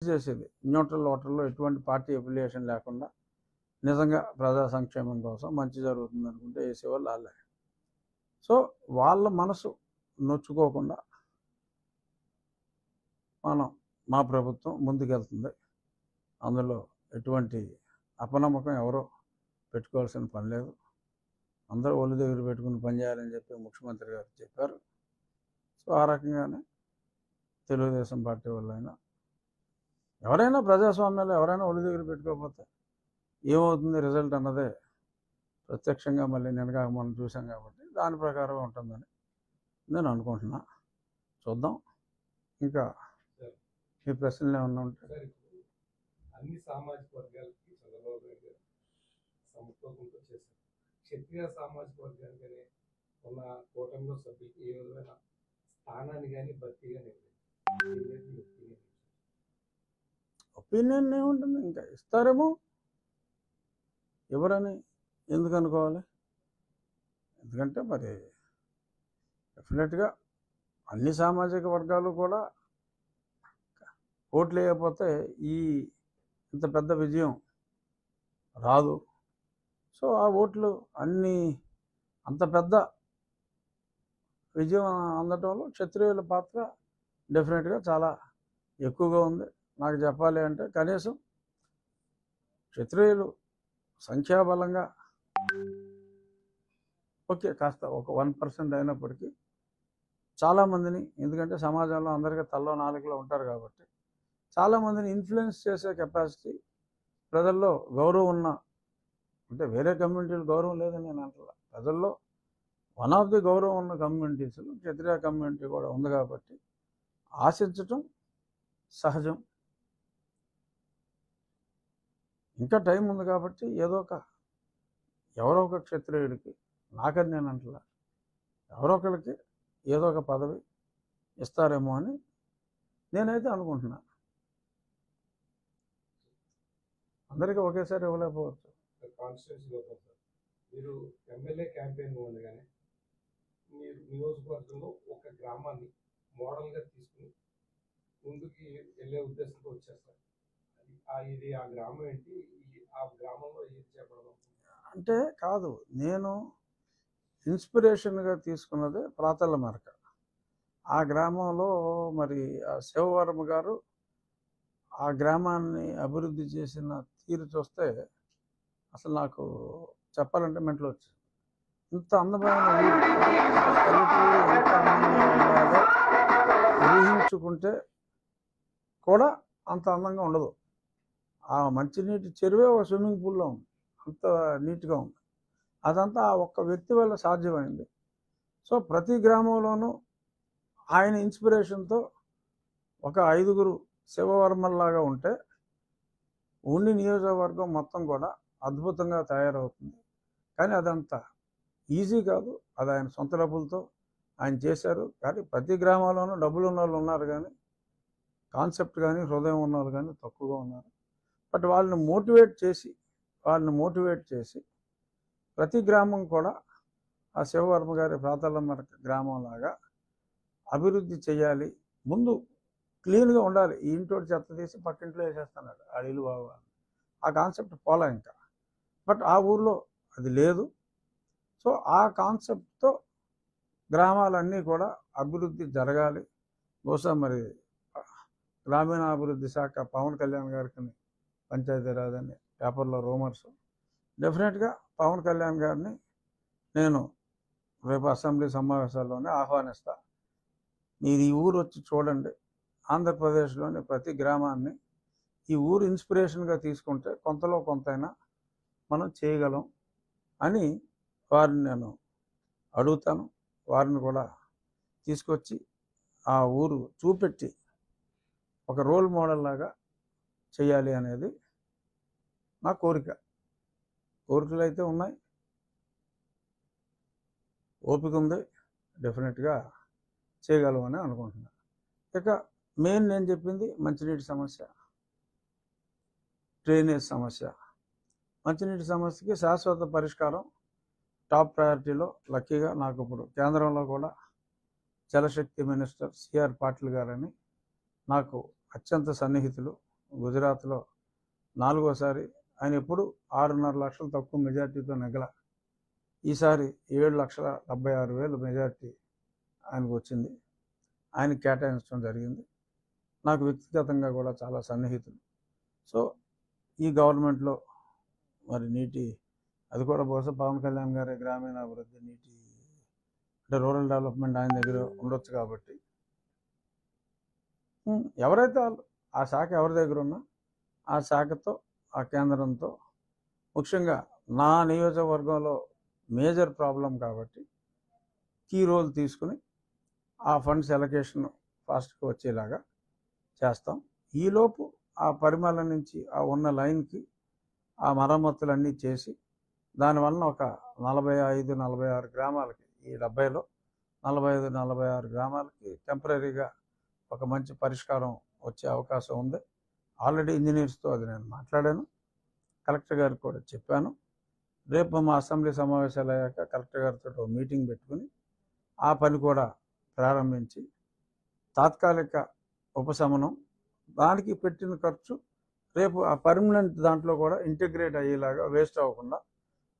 చేసేది న్యూట్రల్ ఓటర్లో ఎటువంటి party affiliation లేకుండా నిజంగా ప్రజా సంక్షేమం కోసం మంచి జరుగుతుంది అనుకుంటే వేసేవాళ్ళు వాళ్ళే. సో వాళ్ళ మనసు నొచ్చుకోకుండా మా ప్రభుత్వం ముందుకెళ్తుంది. అందులో ఎటువంటి అపనమ్మకం ఎవరో పెట్టుకోవాల్సిన పని లేదు. అందరూ ఒళ్ళు దగ్గర పెట్టుకుని పనిచేయాలని చెప్పి ముఖ్యమంత్రి గారు చెప్పారు. సో ఆ రకంగానే తెలుగుదేశం పార్టీ వాళ్ళైనా ఎవరైనా ప్రజాస్వామ్యాలు ఎవరైనా ఒళ్ళు దగ్గర పెట్టుకోకపోతే ఏమవుతుంది రిజల్ట్ అన్నదే ప్రత్యక్షంగా మళ్ళీ నిన్నగా మనం చూసాం కాబట్టి దాని ప్రకారం ఉంటుందని నేను అనుకుంటున్నా. చూద్దాం. ఇంకా మీ ప్రశ్నలు ఏమన్నా ఉంటే. అన్ని సామాజిక వర్గాలకి చంద్రబాబు నాయుడు గారు సమతూకంతో చేశారు. క్షత్రియ సామాజిక వర్గానికనే ఉన్న కూటమిలో సభ్యులకి ఏ విధమైన స్థానాన్ని కానీ భర్తీ కానీ ఒపీనియన్ ఏముంటుంది, ఇంకా ఇస్తారేమో. ఎవరని ఎందుకు అనుకోవాలి? ఎందుకంటే మరి డెఫినెట్గా అన్ని సామాజిక వర్గాలు కూడా ఓట్లు వేయకపోతే ఇంత పెద్ద విజయం రాదు. సో ఆ ఓట్లు అంత పెద్ద విజయం అందటంలో క్షత్రియుల పాత్ర డెఫినెట్గా చాలా ఎక్కువగా ఉంది. నాకు చెప్పాలి అంటే కనీసం క్షత్రియులు సంఖ్యాబలంగా ఓకే కాస్త ఒక 1% అయినప్పటికీ చాలామందిని, ఎందుకంటే సమాజంలో అందరికీ తల్లో నాలుగులో ఉంటారు కాబట్టి చాలామందిని ఇన్ఫ్లుయెన్స్ చేసే కెపాసిటీ ప్రజల్లో గౌరవం ఉన్న, అంటే వేరే కమ్యూనిటీలు గౌరవం లేదని నేను అంటున్నా, ప్రజల్లో వన్ ఆఫ్ ది గౌరవం ఉన్న కమ్యూనిటీస్లో క్షత్రియ కమ్యూనిటీ కూడా ఉంది కాబట్టి ఆశించటం సహజం. ఇంకా టైం ఉంది కాబట్టి ఎవరో ఒక క్షత్రియుడికి, నాకని నేను అంటలా, ఎవరో ఒకరికి ఏదో ఒక పదవి ఇస్తారేమో అని నేనైతే అనుకుంటున్నా. అందరికీ ఒకేసారి ఇవ్వలేకపోవచ్చు. మీరు ఎమ్మెల్యే క్యాంపెయిన్ ఉండగానే మీరు నియోజకవర్గంలో ఒక గ్రామాన్ని మోడల్గా తీసుకుని ముందుకి వెళ్ళే ఉద్దేశంతో వచ్చేస్తారు. ఇది ఆ గ్రామం ఏంటి, ఆ గ్రామంలో ఏది చెప్పడం అంటే కాదు, నేను ఇన్స్పిరేషన్గా తీసుకున్నదే ప్రాతల మరక. ఆ గ్రామంలో మరి శివవర్మ గారు ఆ గ్రామాన్ని అభివృద్ధి చేసిన తీరు చూస్తే అసలు నాకు చెప్పాలంటే మెంటలు వచ్చింది. ఇంత అందమైన ఊహించుకుంటే కూడా అంత అందంగా ఉండదు. ఆ మంచినీటి చెరువే ఒక స్విమ్మింగ్ పూల్లో ఉంది, అంత నీట్గా ఉంది. అదంతా ఆ ఒక్క వ్యక్తి వల్ల సాధ్యమైంది. సో ప్రతి గ్రామంలోనూ ఆయన ఇన్స్పిరేషన్తో ఒక 5గురు శివవర్మల్లాగా ఉంటే ఉండి నియోజకవర్గం మొత్తం కూడా అద్భుతంగా తయారవుతుంది. కానీ అదంతా ఈజీ కాదు. అది ఆయన సొంత డబ్బులతో ఆయన చేశారు. కానీ ప్రతి గ్రామాల్లోనూ డబ్బులు ఉన్న వాళ్ళు ఉన్నారు, కానీ కాన్సెప్ట్ కానీ హృదయం ఉన్న వాళ్ళు కానీ తక్కువగా ఉన్నారు. బట్ వాళ్ళని మోటివేట్ చేసి ప్రతి గ్రామం కూడా ఆ శివవర్మ గారి ప్రాతలమ్మ గ్రామంలాగా అభివృద్ధి చేయాలి. ముందు క్లీన్గా ఉండాలి. ఈ ఇంటోటి చెత్త తీసి పక్కింట్లో వేసేస్తున్నాడు, ఆ ఇల్లు బాగోవాలి. ఆ కాన్సెప్ట్ పోలా ఇంకా. బట్ ఆ ఊర్లో అది లేదు. సో ఆ కాన్సెప్ట్తో గ్రామాలన్నీ కూడా అభివృద్ధి జరగాలి. బహుశా మరి గ్రామీణాభివృద్ధి శాఖ పవన్ కళ్యాణ్ గారికి పంచాయతీరాజ్ అని పేపర్లో రూమర్స్. డెఫినెట్గా పవన్ కళ్యాణ్ గారిని నేను రేపు అసెంబ్లీ సమావేశాల్లోనే ఆహ్వానిస్తా. మీరు ఈ ఊరు వచ్చి చూడండి. ఆంధ్రప్రదేశ్లోని ప్రతి గ్రామాన్ని ఈ ఊరు ఇన్స్పిరేషన్గా తీసుకుంటే కొంతలో కొంతైనా మనం చేయగలం అని వారిని నేను అడుగుతాను. వారిని కూడా తీసుకొచ్చి ఆ ఊరు చూపెట్టి ఒక రోల్ మోడల్ లాగా చేయాలి అనేది నా కోరిక. కోరికలు అయితే ఉన్నాయి, ఓపిక ఉంది, డెఫినెట్గా చేయగలమని అనుకుంటున్నాను. ఇక మెయిన్ నేను చెప్పింది మంచినీటి సమస్య, డ్రైనేజ్ సమస్య. మంచినీటి సమస్యకి శాశ్వత పరిష్కారం టాప్ ప్రయారిటీలో. లక్కీగా నాకు ఇప్పుడు కేంద్రంలో కూడా జలశక్తి మినిస్టర్ సిఆర్ పాటిల్ గారని నాకు అత్యంత సన్నిహితులు. గుజరాత్లో 4వసారి. ఆయన ఎప్పుడు 6.5 లక్షలు తక్కువ మెజార్టీతో నెగ్గల. ఈసారి 7,76,000 మెజార్టీ ఆయనకు వచ్చింది. ఆయనకి కేటాయించడం జరిగింది. నాకు వ్యక్తిగతంగా కూడా చాలా సన్నిహితులు. సో ఈ గవర్నమెంట్లో మరి నీటి అది కూడా బహుశా పవన్ కళ్యాణ్ గారి గ్రామీణాభివృద్ధి నీటి అంటే రూరల్ డెవలప్మెంట్ ఆయన దగ్గర ఉండొచ్చు కాబట్టి ఎవరైతే వాళ్ళు ఆ శాఖ ఎవరి దగ్గర ఉన్నా ఆ శాఖతో ఆ కేంద్రంతో ముఖ్యంగా నా నియోజకవర్గంలో మేజర్ ప్రాబ్లం కాబట్టి కీ రోల్ తీసుకుని ఆ ఫండ్స్ ఎలకేషన్ ఫాస్ట్గా వచ్చేలాగా చేస్తాం. ఈలోపు ఆ పరిమళ నుంచి ఆ ఉన్న లైన్కి ఆ మరమ్మతులన్నీ చేసి దానివలన ఒక 45-46 గ్రామాలకి ఈ 70లో 45-46 గ్రామాలకి టెంపరీగా ఒక మంచి పరిష్కారం వచ్చే అవకాశం ఉంది. ఆల్రెడీ ఇంజనీర్స్తో అది నేను మాట్లాడాను, కలెక్టర్ గారికి కూడా చెప్పాను. రేపు మా అసెంబ్లీ సమావేశాలు అయ్యాక కలెక్టర్ గారితో మీటింగ్ పెట్టుకుని ఆ పని కూడా ప్రారంభించి తాత్కాలిక ఉపశమనం దానికి పెట్టిన ఖర్చు రేపు ఆ పర్మనెంట్ దాంట్లో కూడా ఇంటిగ్రేట్ అయ్యేలాగా వేస్ట్ అవ్వకుండా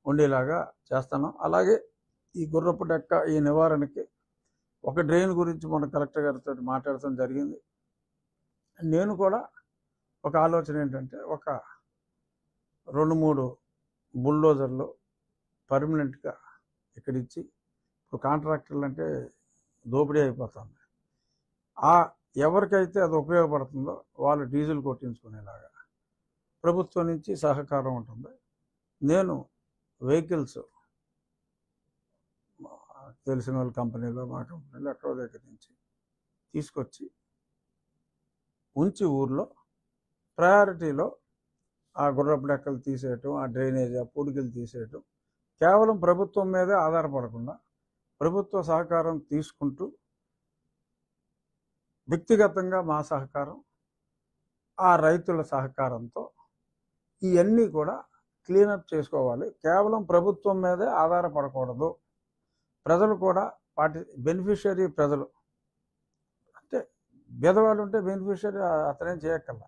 ఉండేలాగా చేస్తాను. అలాగే ఈ గుర్రపు డెక్క ఈ నివారణకి ఒక డ్రైన్ గురించి మన కలెక్టర్ గారితో మాట్లాడటం జరిగింది. నేను కూడా ఒక ఆలోచన ఏంటంటే ఒక 2-3 బుల్డోజర్లు పర్మనెంట్గా ఇక్కడ ఇచ్చి ఇప్పుడు కాంట్రాక్టర్లు అంటే దోపిడీ అయిపోతుంది. ఆ ఎవరికైతే అది ఉపయోగపడుతుందో వాళ్ళు డీజిల్ కొట్టించుకునేలాగా ప్రభుత్వం నుంచి సహకారం ఉంటుంది. నేను వెహికల్స్ తెలిసిన వాళ్ళ కంపెనీలో మా కంపెనీలో ఎక్కడో దగ్గర నుంచి తీసుకొచ్చి ఉంచి ఊర్లో ప్రయారిటీలో ఆ గుర్రపు డెక్కలు తీసేయటం, ఆ డ్రైనేజ్ ఆ పూడికలు తీసేయటం కేవలం ప్రభుత్వం మీదే ఆధారపడకుండా ప్రభుత్వ సహకారం తీసుకుంటూ వ్యక్తిగతంగా మా సహకారం ఆ రైతుల సహకారంతో ఇవన్నీ కూడా క్లీనప్ చేసుకోవాలి. కేవలం ప్రభుత్వం మీదే ఆధారపడకూడదు. ప్రజలు కూడా బెనిఫిషియరీ ప్రజలు అంటే బీదవాళ్ళు ఉంటే బెనిఫిషియరీ అతనేం చేయక్కర్లా.